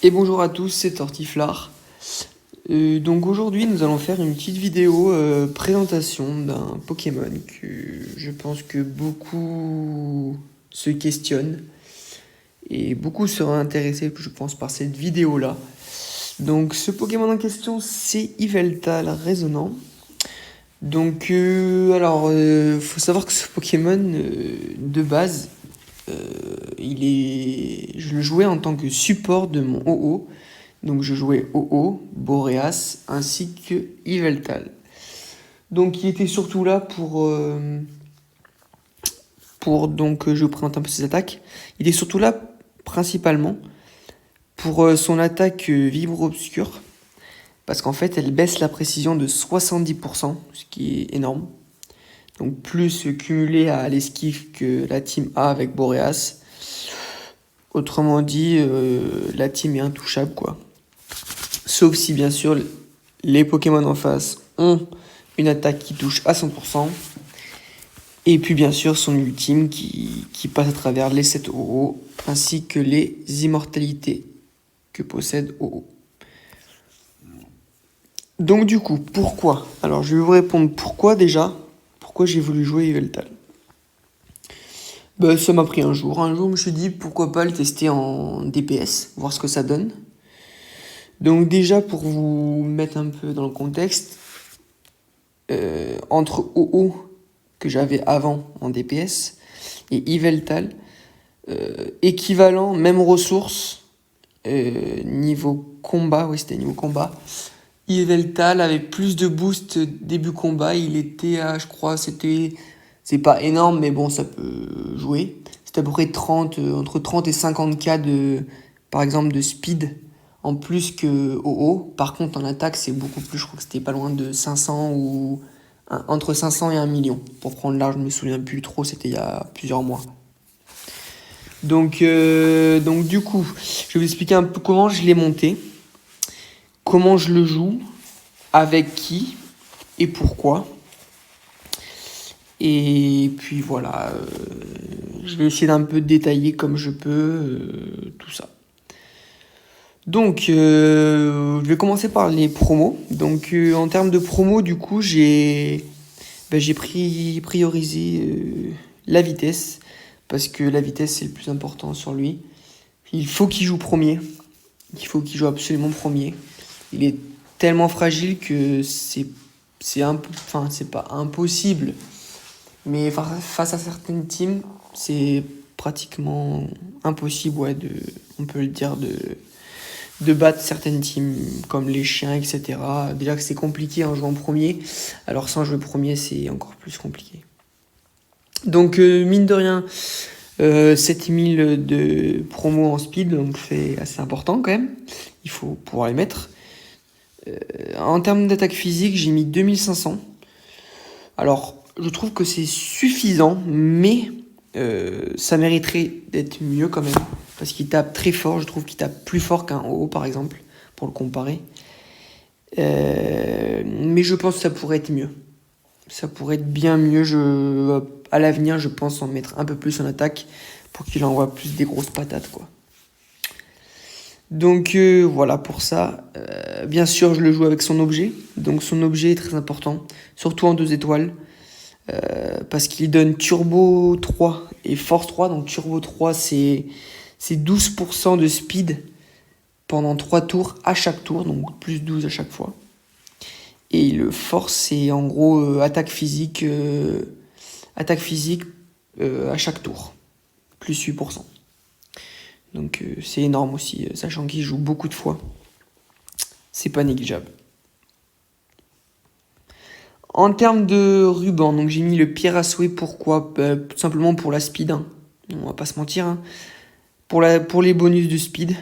Et bonjour à tous, c'est Tortiflard. Donc aujourd'hui, nous allons faire une petite vidéo présentation d'un Pokémon que je pense que beaucoup se questionnent et beaucoup seront intéressés, je pense, par cette vidéo-là. Donc ce Pokémon en question, c'est Yveltal Résonnant. Donc faut savoir que ce Pokémon de base, je le jouais en tant que support de mon OO. Donc je jouais OO, Boreas, ainsi que Yveltal. Donc il était surtout là donc je vous présente un peu ses attaques. Il est surtout là principalement pour son attaque Vibro-Obscur. Parce qu'en fait elle baisse la précision de 70%, ce qui est énorme. Donc plus cumulé à l'esquive que la team a avec Boreas. Autrement dit, la team est intouchable quoi. Sauf si bien sûr les Pokémon en face ont une attaque qui touche à 100%. Et puis bien sûr son ultime qui passe à travers les 7 OO ainsi que les immortalités que possède OO. Donc du coup, pourquoi? Alors je vais vous répondre pourquoi déjà. Pourquoi j'ai voulu jouer Yveltal. Ça m'a pris un jour. Un jour je me suis dit pourquoi pas le tester en DPS, voir ce que ça donne. Donc déjà pour vous mettre un peu dans le contexte, entre OO que j'avais avant en DPS et Yveltal, équivalent, même ressources, niveau combat, oui c'était niveau combat. Yveltal avait plus de boost début combat, il était à, je crois, c'est pas énorme mais bon ça peut jouer. C'était à peu près entre 30 et 50k par exemple de speed en plus que OO. Par contre, en attaque, c'est beaucoup plus. Je crois que c'était pas loin de 500 ou entre 500 et 1 million. Pour prendre large, je me souviens plus trop, c'était il y a plusieurs mois. Donc du coup, je vais vous expliquer un peu comment je l'ai monté, comment je le joue, avec qui et pourquoi. Et puis voilà, je vais essayer d'un peu détailler comme je peux tout ça. Donc, je vais commencer par les promos. Donc, en termes de promos, du coup, j'ai priorisé la vitesse. Parce que la vitesse, c'est le plus important sur lui. Il faut qu'il joue premier. Il faut qu'il joue absolument premier. Il est tellement fragile que c'est pas impossible. Mais face à certaines teams, c'est pratiquement impossible, on peut le dire, de battre certaines teams comme les chiens, etc. Déjà que c'est compliqué en jouant premier, alors sans jouer premier, c'est encore plus compliqué. Donc, mine de rien, 7000 de promo en speed, donc c'est assez important quand même. Il faut pouvoir les mettre. En termes d'attaque physique, j'ai mis 2500. Alors, je trouve que c'est suffisant, mais ça mériterait d'être mieux quand même. Parce qu'il tape très fort, je trouve qu'il tape plus fort qu'un OO par exemple, pour le comparer. Mais je pense que ça pourrait être mieux. Ça pourrait être bien mieux. À l'avenir, je pense en mettre un peu plus en attaque pour qu'il envoie plus des grosses patates, quoi. Donc voilà pour ça. Bien sûr, je le joue avec son objet. Donc son objet est très important, surtout en 2 étoiles. Parce qu'il donne Turbo 3 et Force 3. Donc Turbo 3, c'est 12% de speed pendant 3 tours à chaque tour, donc plus 12 à chaque fois. Et le Force, c'est en gros attaque physique à chaque tour, plus 8%. Donc c'est énorme aussi, sachant qu'il joue beaucoup de fois. C'est pas négligeable. En termes de ruban, donc j'ai mis le pierre à souhait. Pourquoi? Tout simplement pour la speed, hein. On va pas se mentir, hein. Pour les bonus de speed.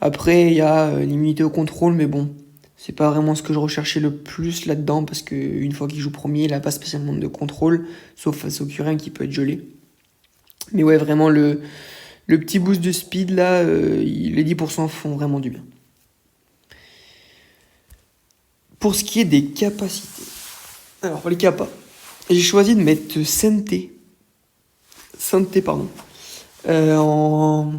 Après, il y a l'immunité au contrôle, mais bon, c'est pas vraiment ce que je recherchais le plus là-dedans, parce qu'une fois qu'il joue premier, il a pas spécialement de contrôle, sauf face au Curien qui peut être gelé. Mais ouais, vraiment, le petit boost de speed, là, les 10% font vraiment du bien. Pour ce qui est des capacités, alors pour les capas, j'ai choisi de mettre Santé, pardon, En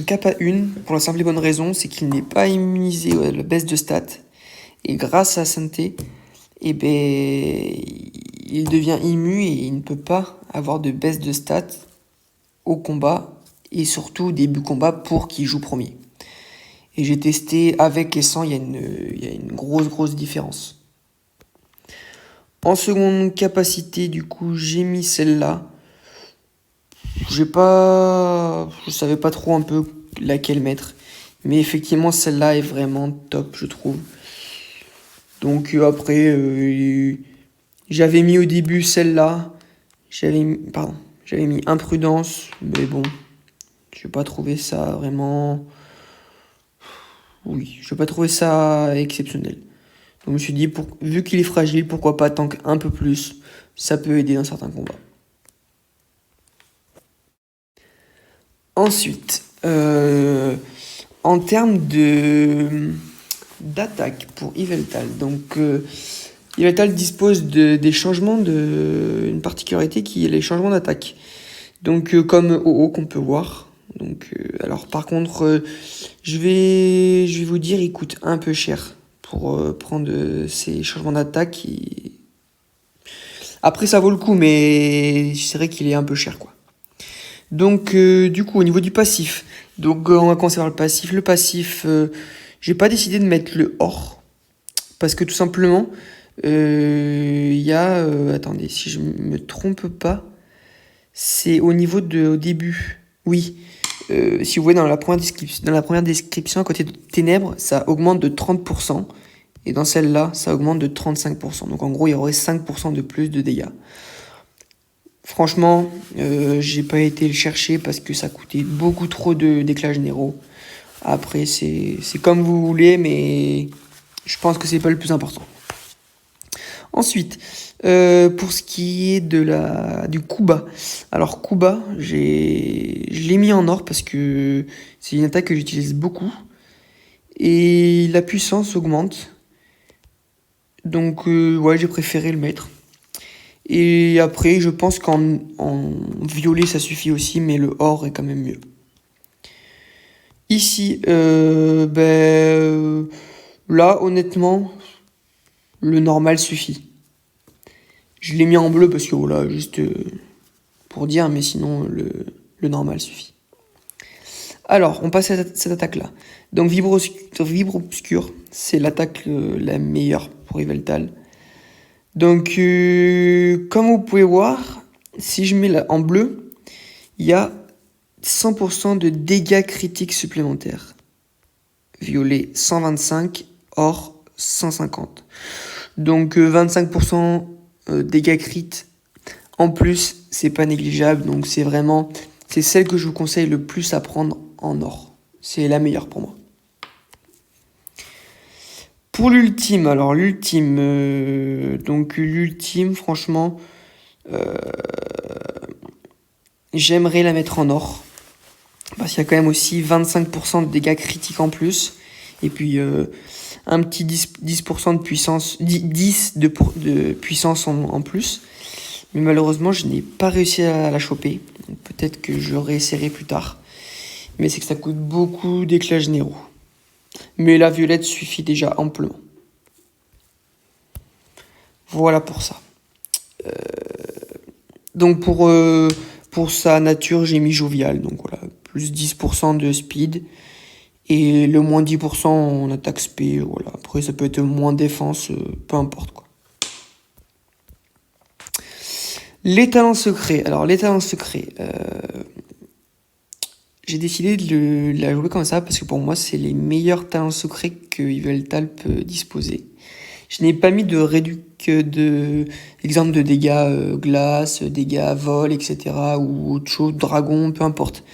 capa 1, pour la simple et bonne raison, c'est qu'il n'est pas immunisé à la baisse de stats. Et grâce à Santé, eh ben, il devient immu et il ne peut pas avoir de baisse de stats au combat et surtout au début combat pour qu'il joue premier. Et j'ai testé avec et sans, il y a une grosse différence. En seconde capacité, du coup, j'ai mis celle-là. Je savais pas trop un peu laquelle mettre. Mais effectivement, celle-là est vraiment top, je trouve. Donc après, j'avais mis au début celle-là. J'avais mis Imprudence. Mais bon, je n'ai pas trouvé ça vraiment... Oui, je n'ai pas trouvé ça exceptionnel. Donc je me suis dit, vu qu'il est fragile, pourquoi pas tank un peu plus. Ça peut aider dans certains combats. Ensuite, en termes d'attaque pour Yveltal, donc Yveltal dispose des changements une particularité qui est les changements d'attaque. Donc comme OO qu'on peut voir. Donc alors par contre, je vais vous dire, il coûte un peu cher pour prendre ces changements d'attaque. Après ça vaut le coup, mais c'est vrai qu'il est un peu cher quoi. Donc du coup au niveau du passif, donc on va commencer par le passif. Le passif, j'ai pas décidé de mettre le or parce que tout simplement il y a attendez si je me trompe pas, c'est au niveau au début. Oui, si vous voyez dans la première description à côté de ténèbres, ça augmente de 30%. Et dans celle-là, ça augmente de 35%. Donc en gros, il y aurait 5% de plus de dégâts. Franchement, j'ai pas été le chercher parce que ça coûtait beaucoup trop d'éclats généraux. Après, c'est comme vous voulez, mais je pense que c'est pas le plus important. Ensuite, pour ce qui est du Kuba. Alors Kuba, je l'ai mis en or parce que c'est une attaque que j'utilise beaucoup. Et la puissance augmente. Donc ouais, j'ai préféré le mettre. Et après, je pense qu'en violet, ça suffit aussi, mais le or est quand même mieux. Ici, là, honnêtement, le normal suffit. Je l'ai mis en bleu parce que voilà, juste pour dire, mais sinon, le normal suffit. Alors, on passe à cette attaque-là. Donc, Vibro Obscur, c'est l'attaque la meilleure pour Yveltal. Donc, comme vous pouvez voir, si je mets en bleu, il y a 100% de dégâts critiques supplémentaires. Violet 125, or 150. Donc 25% dégâts crit. En plus, c'est pas négligeable, donc c'est celle que je vous conseille le plus à prendre en or. C'est la meilleure pour moi. Pour l'ultime, alors l'ultime, franchement, j'aimerais la mettre en or. Parce qu'il y a quand même aussi 25% de dégâts critiques en plus. Et puis un petit 10% de puissance, 10 de puissance en plus. Mais malheureusement, je n'ai pas réussi à la choper. Peut-être que je réessayerai plus tard. Mais c'est que ça coûte beaucoup d'éclats généraux. Mais la violette suffit déjà amplement. Voilà pour ça. Donc pour sa nature, j'ai mis jovial. Donc voilà, plus 10% de speed. Et le moins 10% en attaque spé. Voilà. Après, ça peut être moins défense, peu importe quoi. Les talents secrets. Alors les talents secrets. J'ai décidé de la jouer comme ça parce que pour moi, c'est les meilleurs talents secrets que Yveltal peut disposer. Je n'ai pas mis de exemple de dégâts glace, dégâts vol, etc. ou autre chose, dragon, peu importe.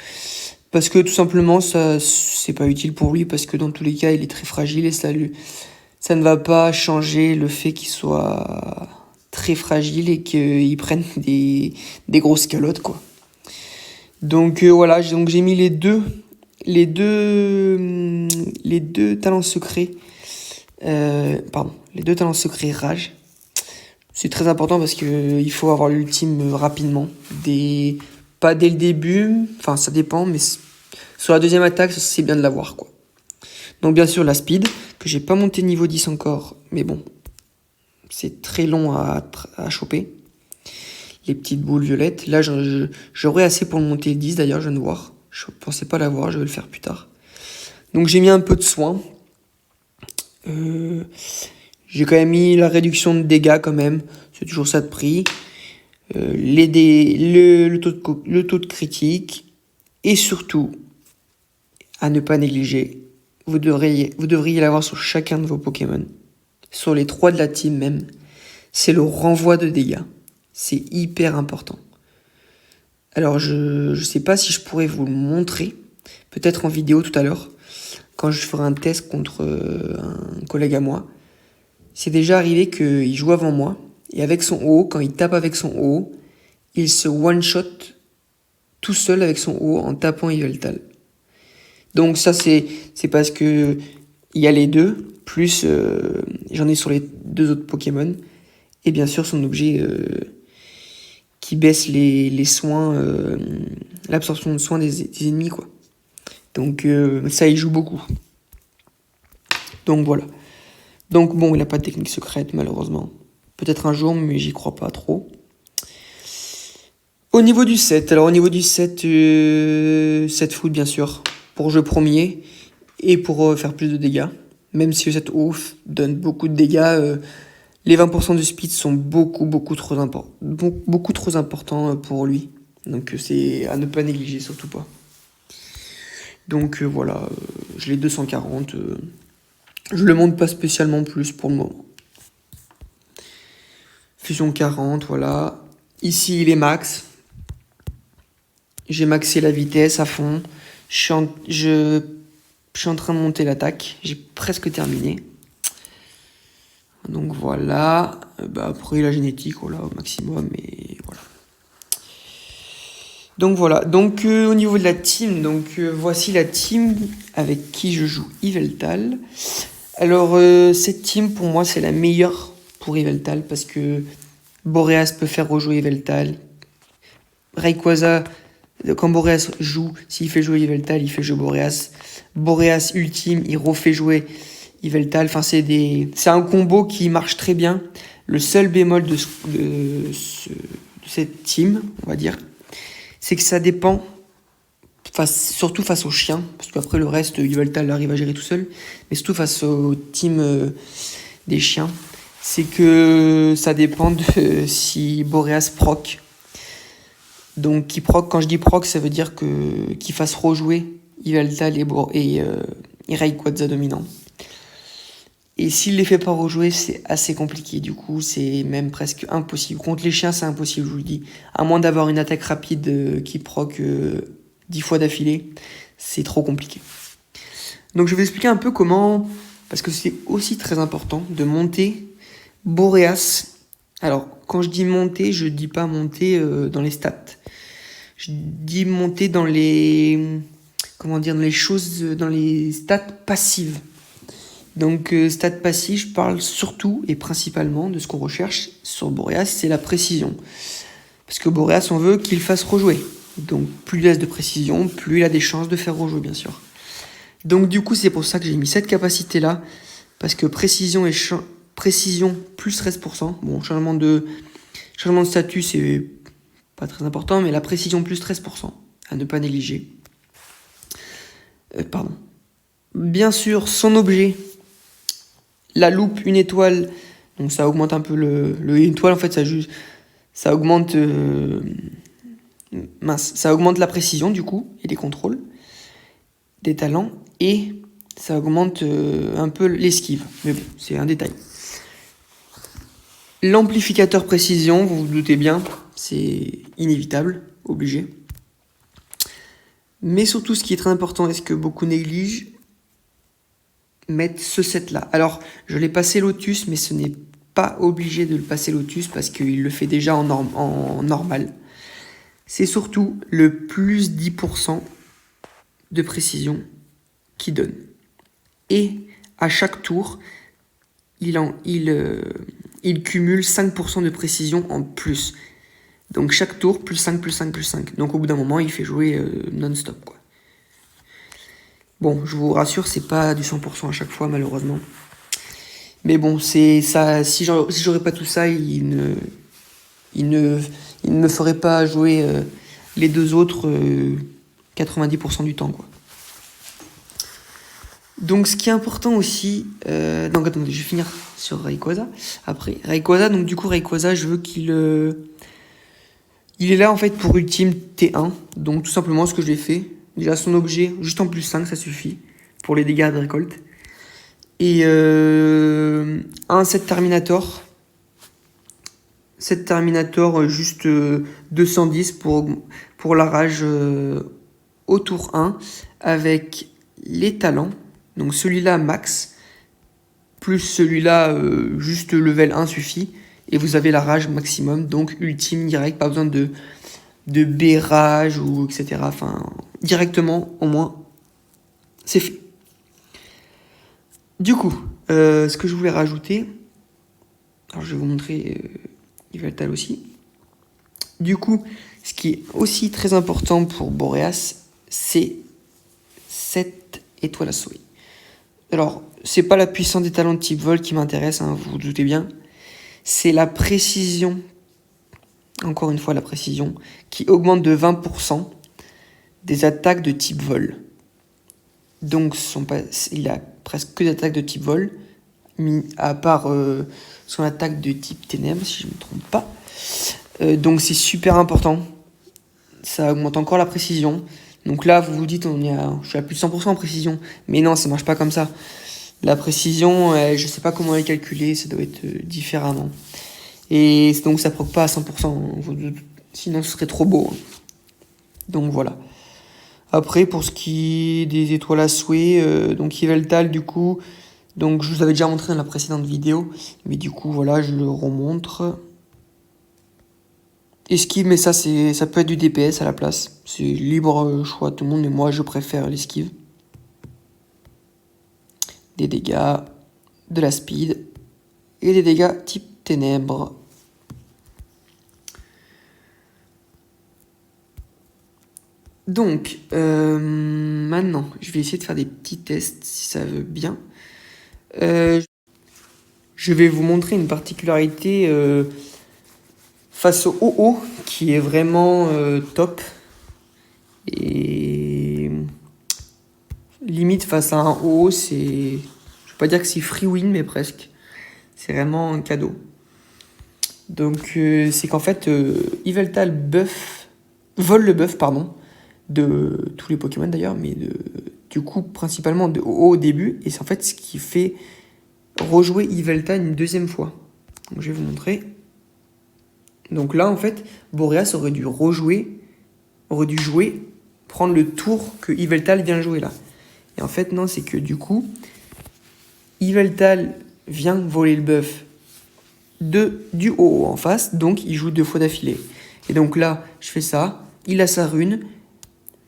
Parce que tout simplement, ça, c'est pas utile pour lui parce que dans tous les cas, il est très fragile et ça ne va pas changer le fait qu'il soit très fragile et qu'il prenne des grosses calottes, quoi. Donc voilà, j'ai mis les deux talents secrets. Les deux talents secrets rage. C'est très important parce que il faut avoir l'ultime rapidement. Pas dès le début, enfin ça dépend, mais sur la deuxième attaque, c'est bien de l'avoir, quoi. Donc bien sûr la speed, que j'ai pas monté niveau 10 encore, mais bon, c'est très long à choper. Les petites boules violettes, là j'aurai assez pour le monter 10 d'ailleurs, je viens de voir. Je pensais pas l'avoir, je vais le faire plus tard. Donc j'ai mis un peu de soin. J'ai quand même mis la réduction de dégâts quand même, c'est toujours ça de prix. Le taux de critique, et surtout, à ne pas négliger, vous devriez l'avoir sur chacun de vos Pokémon. Sur les 3 de la team même, c'est le renvoi de dégâts. C'est hyper important. Alors je sais pas si je pourrais vous le montrer, peut-être en vidéo tout à l'heure, quand je ferai un test contre un collègue à moi. C'est déjà arrivé qu'il joue avant moi, et avec son haut, quand il tape avec son haut, il se one-shot tout seul avec son haut en tapant Yveltal. Donc ça c'est parce que il y a les deux, plus j'en ai sur les 2 autres Pokémon, et bien sûr son objet qui baisse les soins, l'absorption de soins des ennemis, quoi. Donc ça il joue beaucoup. Donc voilà. Donc bon, il a pas de technique secrète malheureusement. Peut-être un jour, mais j'y crois pas trop. Au niveau du set, alors au niveau du set, 7 foot bien sûr, pour jeu premier, et pour faire plus de dégâts. Même si le set ouf donne beaucoup de dégâts, les 20% de speed sont beaucoup trop importants pour lui. Donc c'est à ne pas négliger, surtout pas. Donc voilà, je l'ai 240. Je le monte pas spécialement plus pour le moment. Fusion 40, voilà. Ici, il est max. J'ai maxé la vitesse à fond. Je suis en train de monter l'attaque. J'ai presque terminé. Donc voilà. Après, la génétique, voilà, au maximum. Et voilà. Donc voilà. Donc au niveau de la team, voici la team avec qui je joue Yveltal. Alors cette team, pour moi, c'est la meilleure pour Yveltal parce que Boreas peut faire rejouer Yveltal. Rayquaza, quand Boreas joue, s'il fait jouer Yveltal, il fait jouer Boreas. Boreas ultime, il refait jouer Yveltal. Enfin, c'est un combo qui marche très bien. Le seul bémol de cette team, on va dire, c'est que ça dépend, surtout face aux chiens, parce qu'après le reste, Yveltal arrive à gérer tout seul, mais surtout face aux teams des chiens, c'est que ça dépend de si Boreas proc. Donc qui proc, quand je dis proc, ça veut dire qu'il fasse rejouer Yveltal et Rayquaza dominant. Et s'il les fait pas rejouer, c'est assez compliqué. Du coup, c'est même presque impossible. Contre les chiens, c'est impossible, je vous le dis. À moins d'avoir une attaque rapide qui proc 10 fois d'affilée, c'est trop compliqué. Donc je vais expliquer un peu comment, parce que c'est aussi très important, de monter Boreas. Alors, quand je dis monter, je dis pas monter dans les stats. Je dis monter dans les... Comment dire, dans les choses, dans les stats passives. Donc, stats passives, je parle surtout et principalement de ce qu'on recherche sur Boreas, c'est la précision. Parce que Boreas, on veut qu'il fasse rejouer. Donc, plus il laisse de précision, plus il a des chances de faire rejouer, bien sûr. Donc, du coup, c'est pour ça que j'ai mis cette capacité-là. Parce que précision plus 13%. Bon, changement de statut, c'est pas très important, mais la précision plus 13%, à ne pas négliger. Pardon. Bien sûr, son objet, la loupe, une étoile, donc ça augmente un peu le étoile, en fait, ça augmente ça augmente la précision, du coup, et les contrôles des talents, et ça augmente un peu l'esquive, mais bon, c'est un détail. L'amplificateur précision, vous vous doutez bien, c'est inévitable, obligé. Mais surtout, ce qui est très important, et ce que beaucoup négligent, mettre ce set-là. Alors, je l'ai passé Lotus, mais ce n'est pas obligé de le passer Lotus, parce qu'il le fait déjà en normal. C'est surtout le plus 10% de précision qu'il donne. Et à chaque tour, il cumule 5% de précision en plus. Donc chaque tour, plus 5, plus 5, plus 5. Donc au bout d'un moment, il fait jouer non-stop, quoi. Bon, je vous rassure, c'est pas du 100% à chaque fois, malheureusement. Mais bon, c'est ça. Si j'aurais pas tout ça, il ne me ferait pas jouer les deux autres 90% du temps, quoi. Donc ce qui est important aussi, donc attendez, je vais finir sur Rayquaza. Après Rayquaza, donc du coup Rayquaza, je veux qu'il il est là en fait pour ultime T1. Donc tout simplement ce que j'ai fait, déjà son objet juste en plus 5, ça suffit pour les dégâts de récolte. Et un set Terminator. Set Terminator juste 210 pour la rage au tour 1 avec les talents. Donc celui-là max, plus celui-là juste level 1 suffit. Et vous avez la rage maximum, donc ultime direct, pas besoin de B-rage ou etc. Enfin, directement, au moins, c'est fait. Du coup, ce que je voulais rajouter, alors je vais vous montrer Yveltal aussi. Du coup, ce qui est aussi très important pour Boreas, c'est cette étoile à souris. Alors, c'est pas la puissance des talents de type vol qui m'intéresse, hein, vous vous doutez bien. C'est la précision, encore une fois la précision, qui augmente de 20% des attaques de type vol. Donc, il a presque que des attaques de type vol, à part son attaque de type ténèbres, si je ne me trompe pas. Donc, c'est super important. Ça augmente encore la précision. Donc là, vous vous dites, je suis à plus de 100% en précision. Mais non, ça marche pas comme ça. La précision, je sais pas comment elle est calculée, ça doit être différemment. Et donc ça proc pas à 100%, sinon ce serait trop beau. Donc voilà. Après, pour ce qui est des étoiles à souhait, donc Yveltal, du coup, donc je vous avais déjà montré dans la précédente vidéo, mais du coup, voilà, je le remontre. Esquive, mais ça peut être du DPS à la place. C'est libre choix de tout le monde, mais moi je préfère l'esquive. Des dégâts, de la speed et des dégâts type ténèbres. Donc, maintenant, je vais essayer de faire des petits tests si ça veut bien. Je vais vous montrer une particularité face au OO qui est vraiment top. Et limite face à un OO, je vais pas dire que c'est free win, mais presque. C'est vraiment un cadeau. Donc c'est qu'en fait, Yveltal vole le buff, pardon, de tous les Pokémon d'ailleurs, mais du coup principalement de OO au début. Et c'est en fait ce qui fait rejouer Yveltal une deuxième fois. Donc je vais vous montrer. Donc là en fait, Boreas aurait dû jouer, prendre le tour que Yveltal vient jouer là. Et en fait non, c'est que du coup, Yveltal vient voler le buff du OO en face, donc il joue 2 fois d'affilée. Et donc là, je fais ça, il a sa rune,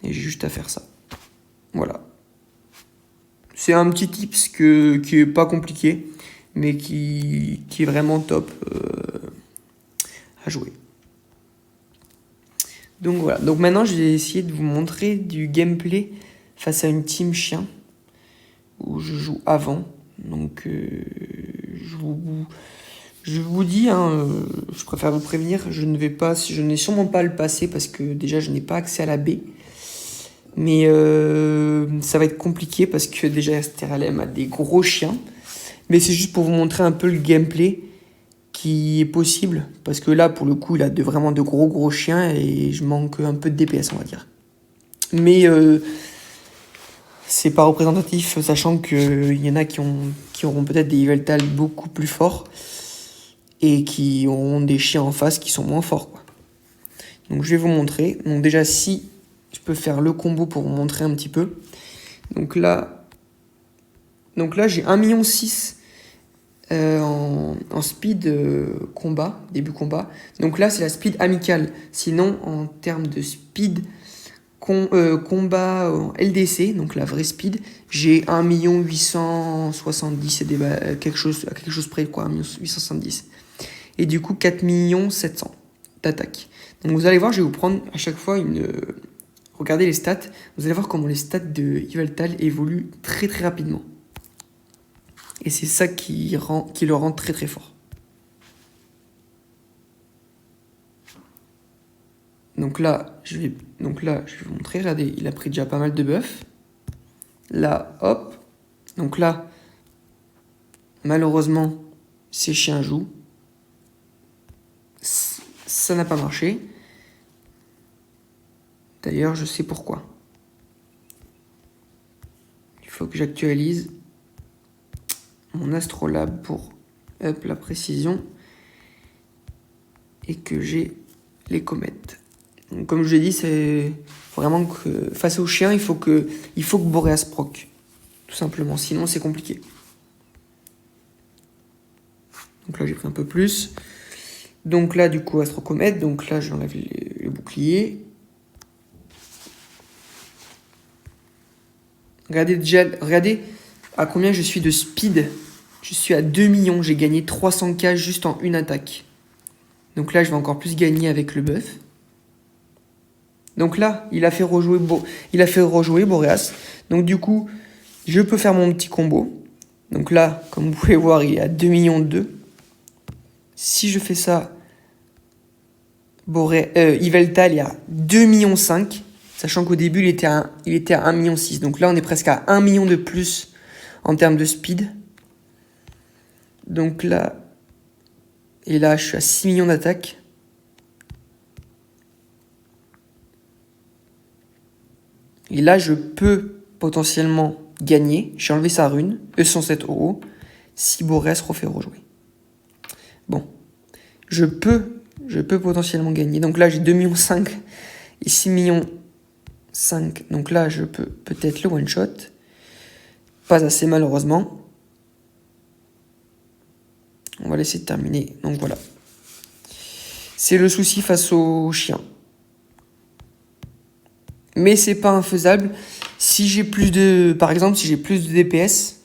et j'ai juste à faire ça. Voilà. C'est un petit tips qui est pas compliqué, mais qui est vraiment top à jouer. Donc voilà. Donc maintenant, je vais essayer de vous montrer du gameplay face à une team chien, où je joue avant. Donc je vous dis, hein, je préfère vous prévenir, je n'ai sûrement pas le passer parce que déjà je n'ai pas accès à la baie. Mais ça va être compliqué parce que déjà STRLM a des gros chiens. Mais c'est juste pour vous montrer un peu le gameplay qui est possible. Parce que là, pour le coup, il a vraiment de gros chiens et je manque un peu de DPS, on va dire. Mais c'est pas représentatif, sachant qu'il y en a qui auront peut-être des Yveltal beaucoup plus forts et qui auront des chiens en face qui sont moins forts, quoi. Donc je vais vous montrer. Donc déjà, si je peux faire le combo pour vous montrer un petit peu. Donc là j'ai 1,6 million en speed combat, début combat. Donc là, c'est la speed amicale. Sinon, en termes de speed combat en LDC, donc la vraie speed, j'ai 1,870 000 quelque chose près, quoi, 1,870 000. Et du coup, 4,7 millions d'attaque. Donc vous allez voir, je vais vous prendre à chaque fois regardez les stats. Vous allez voir comment les stats de Yveltal évoluent très très rapidement. Et c'est ça qui le rend très très fort. Donc là, je vais vous montrer. Regardez, il a pris déjà pas mal de buffs. Là, hop. Donc là, malheureusement, ces chiens jouent. Ça n'a pas marché. D'ailleurs, je sais pourquoi. Il faut que j'actualise mon astrolabe pour up la précision et que j'ai les comètes. Donc, comme je l'ai dit, c'est vraiment que face aux chiens, il faut que Boreas proc. Tout simplement, sinon c'est compliqué. Donc là, j'ai pris un peu plus. Donc là, du coup, Astrocomète. Donc là, j'enlève le bouclier. Regardez à combien je suis de speed. Je suis à 2 millions. J'ai gagné 300k juste en une attaque. Donc là, je vais encore plus gagner avec le buff. Donc là, il a fait rejouer Boreas. Donc du coup, je peux faire mon petit combo. Donc là, comme vous pouvez voir, il est à 2 millions 2. Si je fais ça, Yveltal est à 2 millions 5. Sachant qu'au début, il était à 1 million 6. Donc là, on est presque à 1 million de plus en termes de speed. Donc là, et là, je suis à 6 millions d'attaque. Et là, je peux potentiellement gagner. J'ai enlevé sa rune, E107 € si Boreas refait rejouer. Bon, je peux potentiellement gagner. Donc là, j'ai 2 millions 5 et 6 millions 5. Donc là, je peux peut-être le one-shot. Pas assez, malheureusement. On va laisser terminer. Donc voilà. C'est le souci face aux chiens. Mais c'est pas infaisable. Si j'ai par exemple, si j'ai plus de DPS,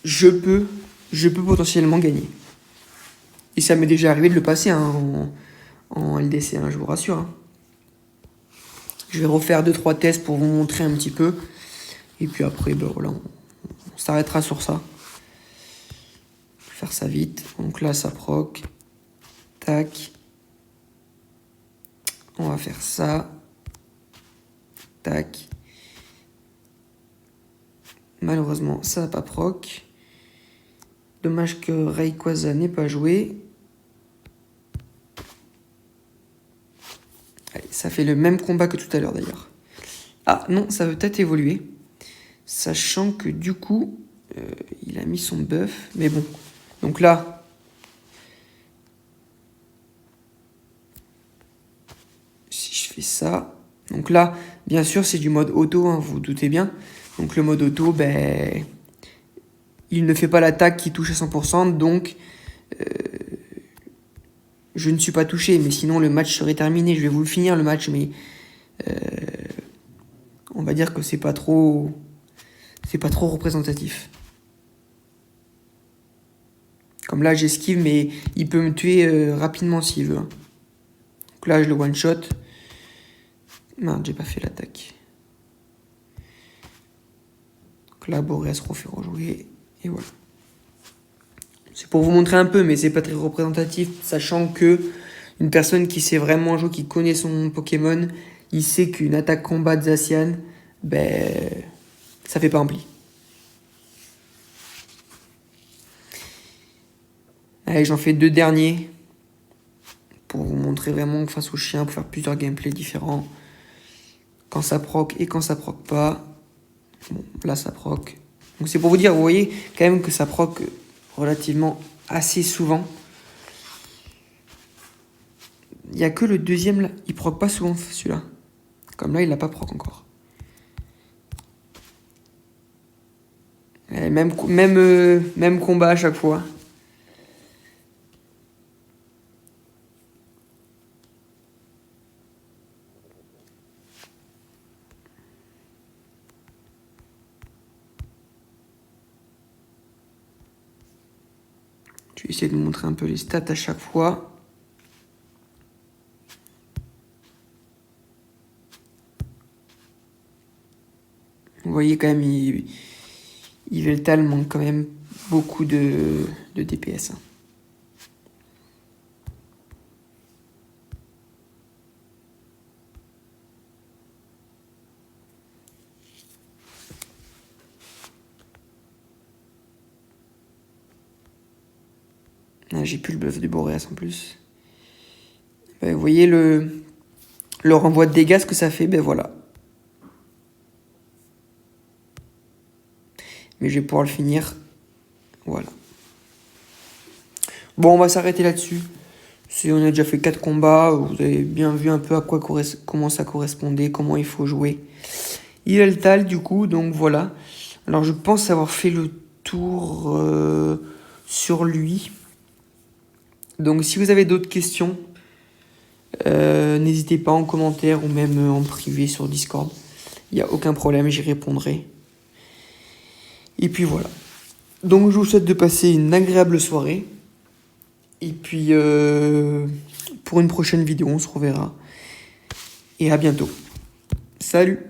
je peux potentiellement gagner. Et ça m'est déjà arrivé de le passer en LDC, hein, je vous rassure. Hein. Je vais refaire 2-3 tests pour vous montrer un petit peu. Et puis après, ben voilà, on s'arrêtera sur ça. Faire ça vite. Donc là, ça proc. Tac. On va faire ça. Tac. Malheureusement, ça n'a pas proc. Dommage que Rayquaza n'ait pas joué. Allez, ça fait le même combat que tout à l'heure d'ailleurs. Ah non, ça veut peut-être évoluer. Sachant que du coup, il a mis son buff. Mais bon, donc là, si je fais ça, donc là, bien sûr, c'est du mode auto, hein, vous vous doutez bien. Donc le mode auto, ben, il ne fait pas l'attaque qui touche à 100%, donc je ne suis pas touché. Mais sinon, le match serait terminé. Je vais vous le finir, le match, mais on va dire que c'est pas trop représentatif. Comme là, j'esquive, mais il peut me tuer rapidement s'il veut. Hein. Donc là, je le one-shot. Merde, j'ai pas fait l'attaque. Donc là, Boreas refait rejouer. Et voilà. C'est pour vous montrer un peu, mais c'est pas très représentatif, sachant que une personne qui sait vraiment jouer, qui connaît son Pokémon, il sait qu'une attaque combat de Zacian, ben, ça fait pas un pli. Allez, j'en fais 2 derniers pour vous montrer vraiment que face au chien, pour faire plusieurs gameplays différents. Quand ça proc et quand ça proc pas. Bon, là ça proc. Donc c'est pour vous dire, vous voyez quand même que ça proc relativement assez souvent. Il n'y a que le deuxième là, il proc pas souvent celui-là. Comme là, il n'a pas proc encore. Et même combat à chaque fois. Je vais essayer de vous montrer un peu les stats à chaque fois. voyez quand même, Yveltal manque quand même beaucoup de DPS. Hein. Ah, j'ai plus le bluff du Boréas en plus. Ben, vous voyez le renvoi de dégâts, ce que ça fait, ben voilà. Mais je vais pouvoir le finir. Voilà. Bon, on va s'arrêter là-dessus. On a déjà fait 4 combats. Vous avez bien vu un peu à quoi comment ça correspondait, comment il faut jouer. Yveltal, du coup, donc voilà. Alors, je pense avoir fait le tour sur lui. Donc, si vous avez d'autres questions, n'hésitez pas en commentaire ou même en privé sur Discord. Il n'y a aucun problème, j'y répondrai. Et puis voilà. Donc, je vous souhaite de passer une agréable soirée. Et puis, pour une prochaine vidéo, on se reverra. Et à bientôt. Salut!